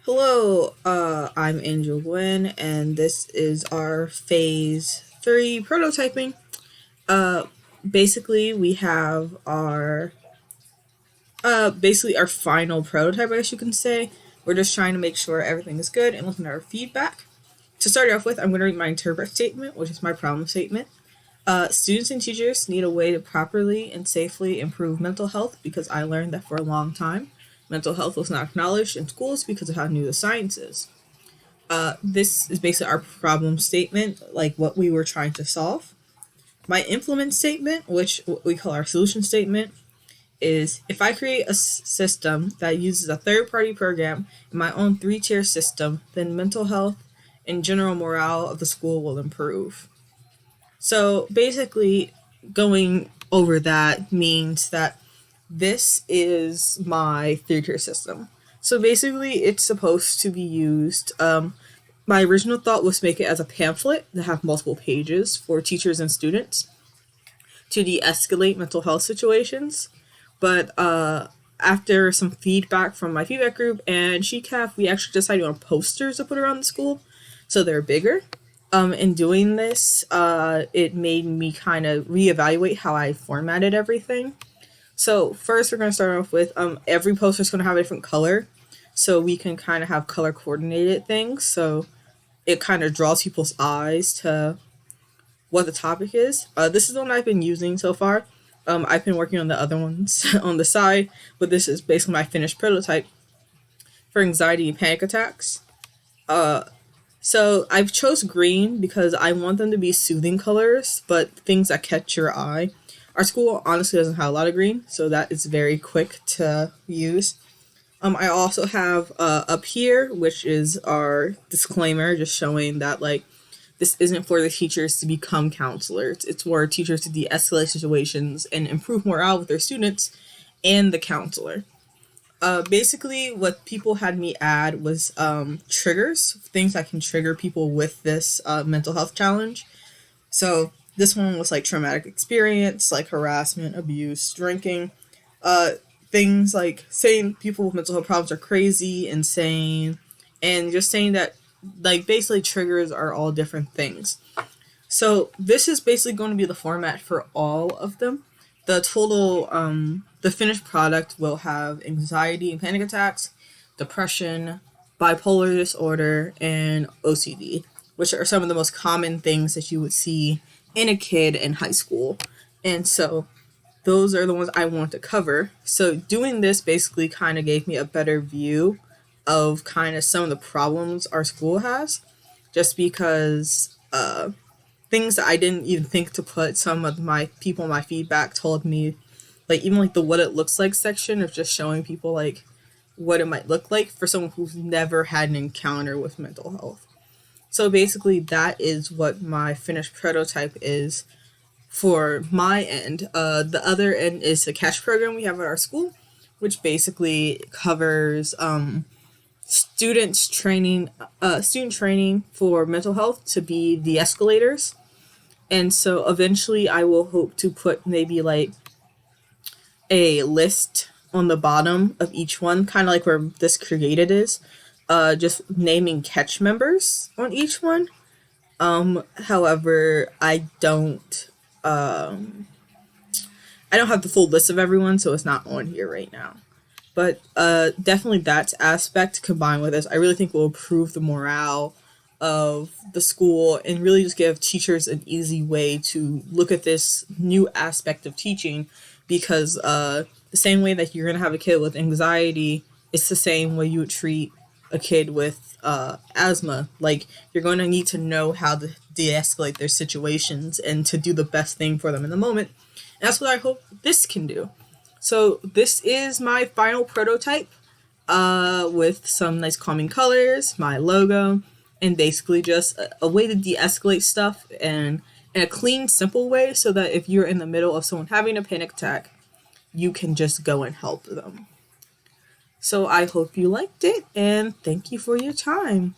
Hello, I'm Angel Gwen, and this is our phase 3 prototyping. Uh, basically, we have our final prototype, I guess you can say. We're just trying to make sure everything is good and looking at our feedback. To start off with, I'm going to read my interpret statement, which is my problem statement. Students and teachers need a way to properly and safely improve mental health because I learned that for a long time, mental health was not acknowledged in schools because of how new the science is. This is basically our problem statement, like what we were trying to solve. My implement statement, which we call our solution statement, is if I create a system that uses a third party program in my own three-tier system, then mental health and general morale of the school will improve. So basically, going over that means that this is my three-tier system. So basically, it's supposed to be used. My original thought was to make it as a pamphlet that have multiple pages for teachers and students to de-escalate mental health situations. But after some feedback from my feedback group and SheCAF, we actually decided on posters to put around the school, so they're bigger. In doing this, it made me kind of reevaluate how I formatted everything. So first, we're going to start off with every poster is going to have a different color, so we can kind of have color coordinated things. So it kind of draws people's eyes to what the topic is. This is the one I've been using so far. I've been working on the other ones on the side, but this is basically my finished prototype for anxiety and panic attacks. So I've chose green because I want them to be soothing colors, but things that catch your eye. Our school honestly doesn't have a lot of green, so that is very quick to use. I also have up here, which is our disclaimer, just showing that this isn't for the teachers to become counselors. It's for teachers to de-escalate situations and improve morale with their students and the counselor. Basically, what people had me add was triggers, things that can trigger people with this mental health challenge. So this one was like traumatic experience, like harassment, abuse, drinking, uh, things like saying people with mental health problems are crazy, insane, and just saying that basically triggers are all different things. So this is basically going to be the format for all of them. The finished product will have anxiety and panic attacks, depression, bipolar disorder, and OCD, which are some of the most common things that you would see in a kid in high school. And so those are the ones I want to cover. So doing this basically kind of gave me a better view of kind of some of the problems our school has, just because things that I didn't even think to put. Some of my people in my feedback told me, even the what it looks like section of just showing people what it might look like for someone who's never had an encounter with mental health. So basically, that is what my finished prototype is for my end. The other end is the cash program we have at our school, which basically covers student training for mental health to be de-escalators. And so eventually I will hope to put maybe a list on the bottom of each one, kind of like where this created is, just naming catch members on each one. However, I don't have the full list of everyone, so it's not on here right now. But definitely that aspect combined with this, I really think will improve the morale of the school and really just give teachers an easy way to look at this new aspect of teaching, because the same way that you're going to have a kid with anxiety, it's the same way you would treat a kid with asthma. You're going to need to know how to de-escalate their situations and to do the best thing for them in the moment. And that's what I hope this can do. So this is my final prototype with some nice calming colors, my logo, and basically just a way to de-escalate stuff and in a clean, simple way, so that if you're in the middle of someone having a panic attack, you can just go and help them. So I hope you liked it, and thank you for your time.